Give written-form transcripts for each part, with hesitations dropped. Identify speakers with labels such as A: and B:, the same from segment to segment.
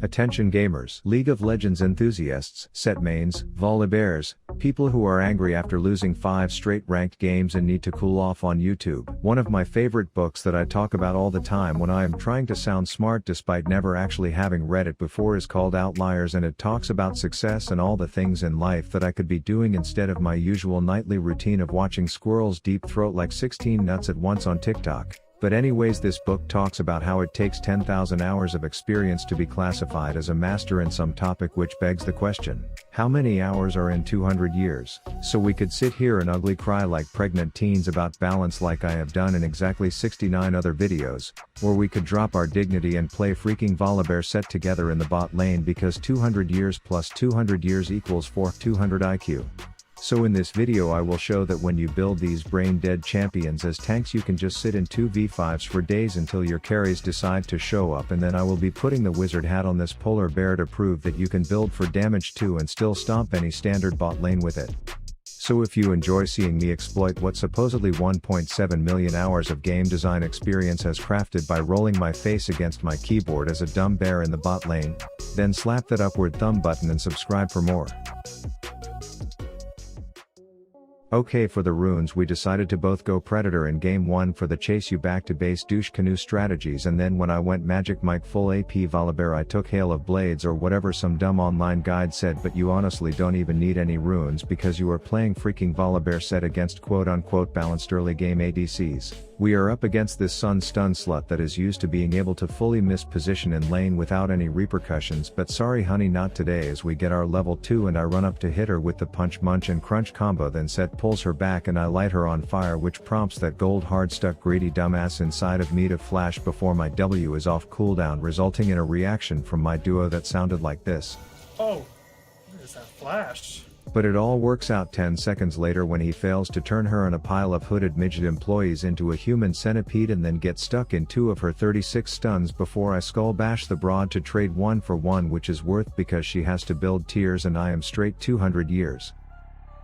A: Attention gamers, League of Legends enthusiasts, Sett mains, Volibears, people who are angry after losing 5 straight ranked games and need to cool off on YouTube. One of my favorite books that I talk about all the time when I am trying to sound smart despite never actually having read it before is called Outliers, and it talks about success and all the things in life that I could be doing instead of my usual nightly routine of watching squirrels deep throat like 16 nuts at once on TikTok. But anyways, this book talks about how it takes 10,000 hours of experience to be classified as a master in some topic, which begs the question, how many hours are in 200 years? So we could sit here and ugly cry like pregnant teens about balance like I have done in exactly 69 other videos, or we could drop our dignity and play freaking Volibear Sett together in the bot lane because 200 years plus 200 years equals 200 IQ. So in this video I will show that when you build these brain-dead champions as tanks, you can just sit in 2v5s for days until your carries decide to show up, and then I will be putting the wizard hat on this polar bear to prove that you can build for damage too and still stomp any standard bot lane with it. So if you enjoy seeing me exploit what supposedly 1.7 million hours of game design experience has crafted by rolling my face against my keyboard as a dumb bear in the bot lane, then slap that upward thumb button and subscribe for more. Okay, for the runes we decided to both go Predator in game 1 for the chase you back to base douche canoe strategies, and then when I went Magic Mike full AP Volibear I took Hail of Blades or whatever some dumb online guide said, but you honestly don't even need any runes because you are playing freaking Volibear Sett against quote unquote balanced early game ADCs. We are up against this sun stun slut that is used to being able to fully miss position in lane without any repercussions, but sorry honey, not today, as we get our level 2 and I run up to hit her with the punch munch and crunch combo, then Sett pulls her back and I light her on fire, which prompts that gold hard stuck greedy dumbass inside of me to flash before my W is off cooldown, resulting in a reaction from my duo that sounded like this.
B: Oh, there's that flash.
A: But it all works out 10 seconds later when he fails to turn her and a pile of hooded midget employees into a human centipede and then gets stuck in 2 of her 36 stuns before I skull bash the broad to trade 1 for 1, which is worth because she has to build tiers and I am straight 200 years.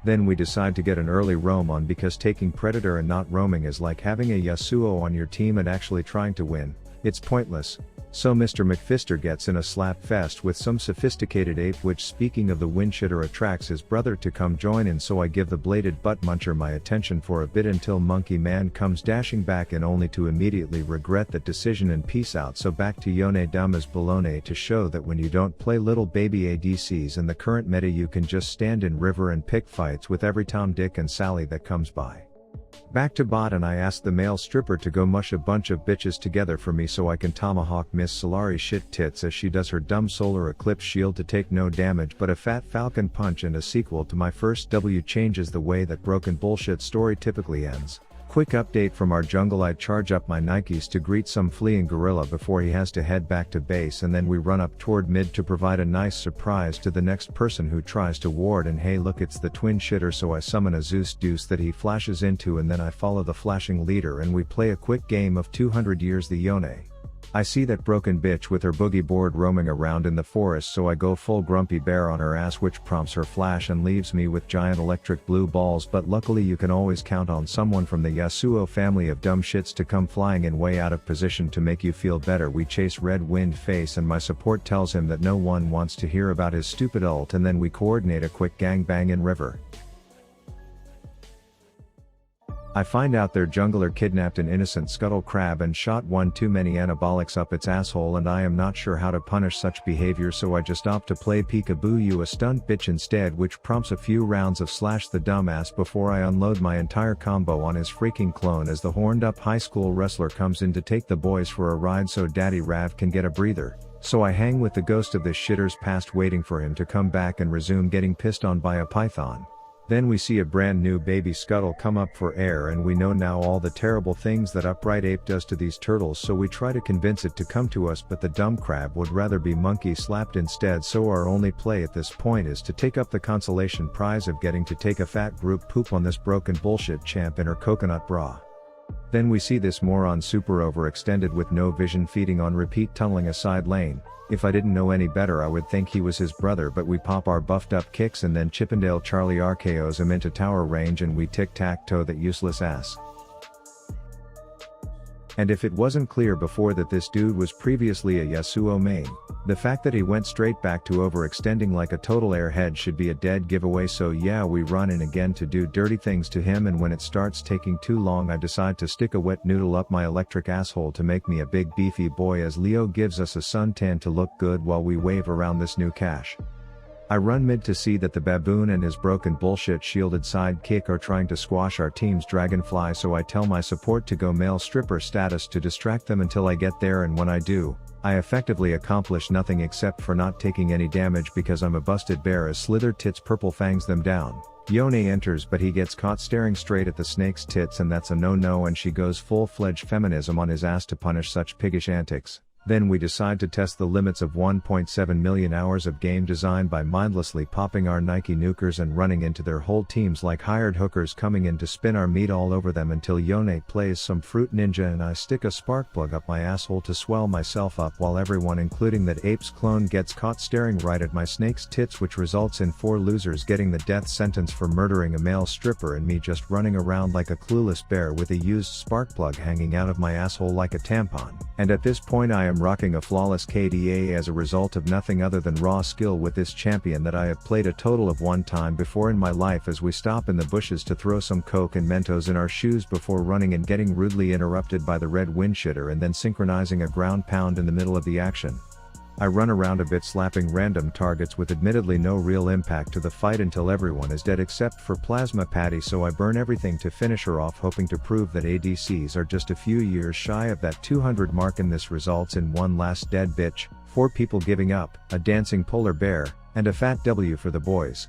A: Then we decide to get an early roam on because taking Predator and not roaming is like having a Yasuo on your team and actually trying to win. It's pointless. So Mr. McFister gets in a slap fest with some sophisticated ape, which speaking of the windshitter attracts his brother to come join in, so I give the bladed butt muncher my attention for a bit until Monkey Man comes dashing back in only to immediately regret that decision and peace out. So back to Yone dumb as baloney to show that when you don't play little baby ADCs in the current meta you can just stand in river and pick fights with every Tom, Dick and Sally that comes by. Back to bot and I ask the male stripper to go mush a bunch of bitches together for me so I can tomahawk Miss Solari shit tits as she does her dumb solar eclipse shield to take no damage, but a fat falcon punch and a sequel to my first W changes the way that broken bullshit story typically ends. Quick update from our jungle: I charge up my Nikes to greet some fleeing gorilla before he has to head back to base, and then we run up toward mid to provide a nice surprise to the next person who tries to ward, and hey look, it's the twin shitter, so I summon a Zeus deuce that he flashes into and then I follow the flashing leader and we play a quick game of 200 years the Yone. I see that broken bitch with her boogie board roaming around in the forest, so I go full grumpy bear on her ass, which prompts her flash and leaves me with giant electric blue balls, but luckily you can always count on someone from the Yasuo family of dumb shits to come flying in way out of position to make you feel better. We chase Red Wind Face and my support tells him that no one wants to hear about his stupid ult, and then we coordinate a quick gangbang in river. I find out their jungler kidnapped an innocent scuttle crab and shot one too many anabolics up its asshole, and I am not sure how to punish such behavior, so I just opt to play peekaboo you a stunt bitch instead, which prompts a few rounds of slash the dumbass before I unload my entire combo on his freaking clone as the horned up high school wrestler comes in to take the boys for a ride so Daddy Rav can get a breather. So I hang with the ghost of this shitter's past waiting for him to come back and resume getting pissed on by a python. Then we see a brand new baby scuttle come up for air, and we know now all the terrible things that upright ape does to these turtles, so we try to convince it to come to us, but the dumb crab would rather be monkey slapped instead, so our only play at this point is to take up the consolation prize of getting to take a fat group poop on this broken bullshit champ in her coconut bra. Then we see this moron super overextended with no vision feeding on repeat tunneling a side lane. If I didn't know any better I would think he was his brother, but we pop our buffed up kicks and then Chippendale Charlie RKOs him into tower range and we tic-tac-toe that useless ass. And if it wasn't clear before that this dude was previously a Yasuo main, the fact that he went straight back to overextending like a total airhead should be a dead giveaway. So yeah, we run in again to do dirty things to him, and when it starts taking too long I decide to stick a wet noodle up my electric asshole to make me a big beefy boy as Leo gives us a suntan to look good while we wave around this new cache. I run mid to see that the baboon and his broken bullshit shielded sidekick are trying to squash our team's dragonfly, so I tell my support to go male stripper status to distract them until I get there, and when I do, I effectively accomplish nothing except for not taking any damage because I'm a busted bear as Slither Tits purple fangs them down. Yone enters but he gets caught staring straight at the snake's tits, and that's a no-no, and she goes full-fledged feminism on his ass to punish such piggish antics. Then we decide to test the limits of 1.7 million hours of game design by mindlessly popping our Nike nukers and running into their whole teams like hired hookers, coming in to spin our meat all over them until Yone plays some Fruit Ninja and I stick a spark plug up my asshole to swell myself up, while everyone including that ape's clone gets caught staring right at my snake's tits, which results in 4 losers getting the death sentence for murdering a male stripper and me just running around like a clueless bear with a used spark plug hanging out of my asshole like a tampon. And at this point I am rocking a flawless KDA as a result of nothing other than raw skill with this champion that I have played a total of 1 time before in my life, as we stop in the bushes to throw some coke and Mentos in our shoes before running and getting rudely interrupted by the red windshitter and then synchronizing a ground pound in the middle of the action. I run around a bit slapping random targets with admittedly no real impact to the fight until everyone is dead except for Plasma Patty, so I burn everything to finish her off, hoping to prove that ADCs are just a few years shy of that 200 mark, and this results in 1 last dead bitch, 4 people giving up, a dancing polar bear, and a fat W for the boys.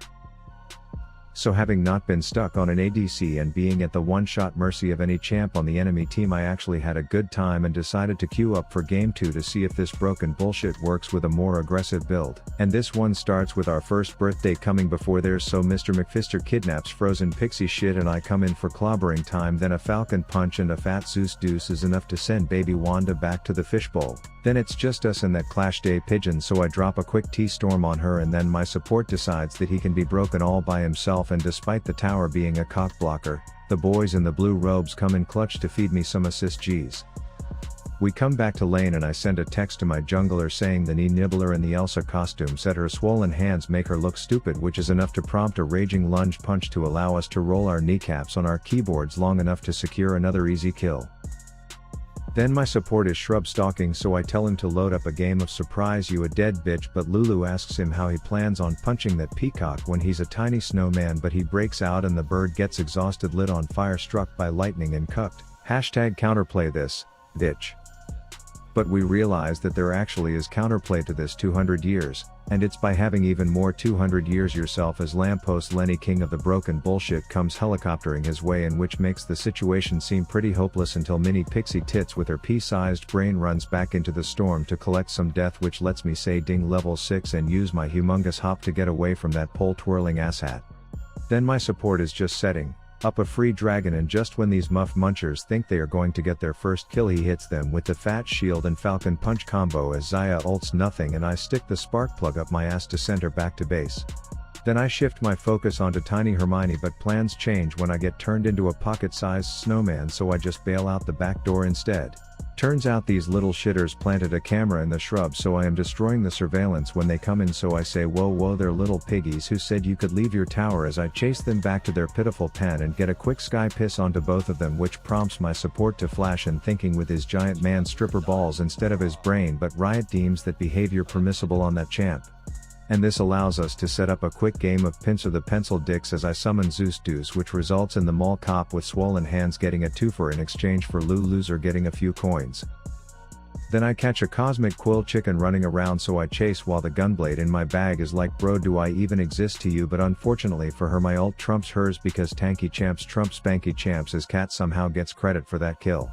A: So having not been stuck on an ADC and being at the one-shot mercy of any champ on the enemy team, I actually had a good time and decided to queue up for game 2 to see if this broken bullshit works with a more aggressive build. And this one starts with our first birthday coming before theirs, so Mr. McFister kidnaps frozen pixie shit and I come in for clobbering time, then a falcon punch and a fat Zeus deuce is enough to send baby Wanda back to the fishbowl. Then it's just us and that Clash Day pigeon, so I drop a quick T-storm on her, and then my support decides that he can be broken all by himself, and despite the tower being a cock blocker, the boys in the blue robes come in clutch to feed me some assist Gs. We come back to lane and I send a text to my jungler saying the knee nibbler and the Elsa costume set her swollen hands make her look stupid, which is enough to prompt a raging lunge punch to allow us to roll our kneecaps on our keyboards long enough to secure another easy kill. Then my support is shrub stalking, so I tell him to load up a game of Surprise You a Dead Bitch, but Lulu asks him how he plans on punching that peacock when he's a tiny snowman, but he breaks out and the bird gets exhausted, lit on fire, struck by lightning and cucked. Hashtag counterplay this, bitch. But we realize that there actually is counterplay to this 200 years, and it's by having even more 200 years yourself, as lamppost Lenny, king of the broken bullshit, comes helicoptering his way in, which makes the situation seem pretty hopeless until mini pixie tits with her pea-sized brain runs back into the storm to collect some death, which lets me say ding level 6 and use my humongous hop to get away from that pole twirling asshat. Then my support is just setting up a free dragon, and just when these muff munchers think they are going to get their first kill, he hits them with the fat shield and falcon punch combo as Xayah ults nothing and I stick the spark plug up my ass to send her back to base. Then I shift my focus onto tiny Hermione, but plans change when I get turned into a pocket-sized snowman, so I just bail out the back door instead. Turns out these little shitters planted a camera in the shrubs, so I am destroying the surveillance when they come in, so I say whoa whoa, they're little piggies who said you could leave your tower, as I chase them back to their pitiful pen and get a quick sky piss onto both of them, which prompts my support to flash and thinking with his giant man stripper balls instead of his brain, but Riot deems that behavior permissible on that champ. And this allows us to set up a quick game of Pincer the Pencil Dicks as I summon Zeus Deuce, which results in the mall cop with swollen hands getting a twofer in exchange for Lou Loser getting a few coins. Then I catch a cosmic quill chicken running around, so I chase while the gunblade in my bag is like, bro, do I even exist to you? But unfortunately for her my ult trumps hers, because tanky champs trump spanky champs, as Cat somehow gets credit for that kill.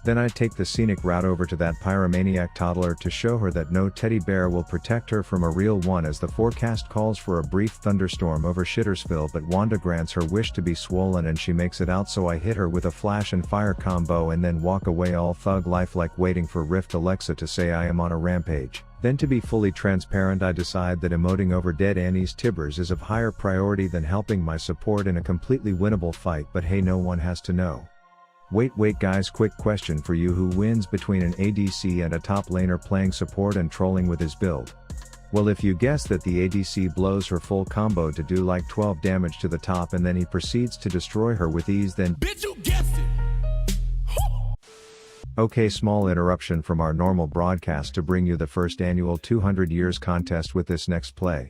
A: Then I take the scenic route over to that pyromaniac toddler to show her that no teddy bear will protect her from a real one, as the forecast calls for a brief thunderstorm over Shittersville, but Wanda grants her wish to be swollen and she makes it out, so I hit her with a flash and fire combo and then walk away all thug life like waiting for Rift Alexa to say I am on a rampage. Then, to be fully transparent, I decide that emoting over dead Annie's Tibbers is of higher priority than helping my support in a completely winnable fight, but hey, no one has to know. Wait guys, quick question for you: who wins between an ADC and a top laner playing support and trolling with his build? Well, if you guess that the ADC blows her full combo to do like 12 damage to the top and then he proceeds to destroy her with ease, then
C: Bitch, you guessed it!
A: Okay, small interruption from our normal broadcast to bring you the first annual 200 years contest with this next play.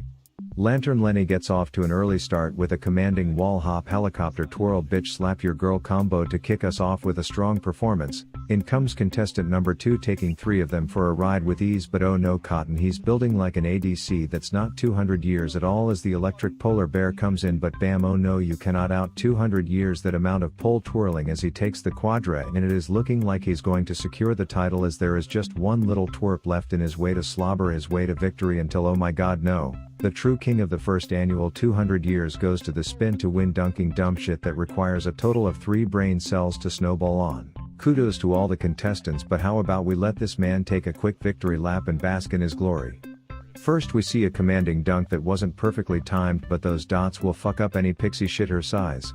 A: Lantern Lenny gets off to an early start with a commanding wall hop helicopter twirl bitch slap your girl combo to kick us off with a strong performance. In comes contestant number 2, taking 3 of them for a ride with ease, but oh no cotton, he's building like an ADC that's not 200 years at all as the electric polar bear comes in, but bam, oh no, you cannot out 200 years that amount of pole twirling as he takes the quadra, and it is looking like he's going to secure the title as there is just one little twerp left in his way to slobber his way to victory until oh my god no. The true king of the first annual 200 years goes to the spin to win, dunking dumb shit that requires a total of 3 brain cells to snowball on. Kudos to all the contestants, but how about we let this man take a quick victory lap and bask in his glory. First we see a commanding dunk that wasn't perfectly timed, but those dots will fuck up any pixie shit her size.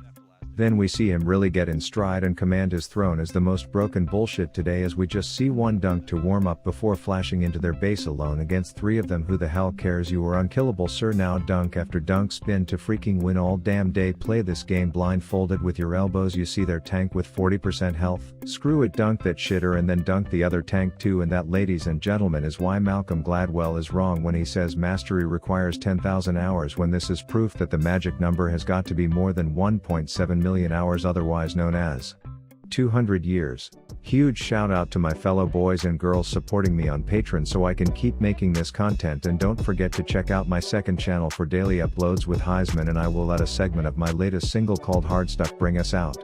A: Then we see him really get in stride and command his throne as the most broken bullshit today, as we just see one dunk to warm up before flashing into their base alone against 3 of them. Who the hell cares? You are unkillable sir. Now dunk after dunk spin to freaking win all damn day. Play this game blindfolded with your elbows. You see their tank with 40% health? Screw it, dunk that shitter and then dunk the other tank too, and that, ladies and gentlemen, is why Malcolm Gladwell is wrong when he says mastery requires 10,000 hours, when this is proof that the magic number has got to be more than 1.7 million hours, otherwise known as 200 years. Huge shout out to my fellow boys and girls supporting me on Patreon so I can keep making this content, and don't forget to check out my second channel for daily uploads with Heisman, and I will let a segment of my latest single called Hard Stuck bring us out.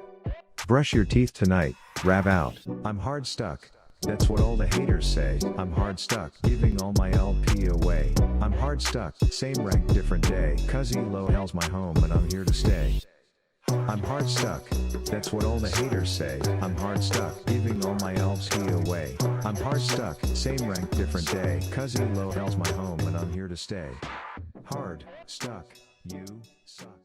A: Brush your teeth tonight, rap out. I'm hard stuck. That's what all the haters say. I'm hard stuck, giving all my LP away. I'm hard stuck, same rank, different day. Cuz low hell's my home and I'm here to stay. I'm hard stuck. That's what all the haters say. I'm hard stuck, giving all my LP away. I'm hard stuck, same rank, different day. Cuz low hell's my home and I'm here to stay. Hard stuck, you suck.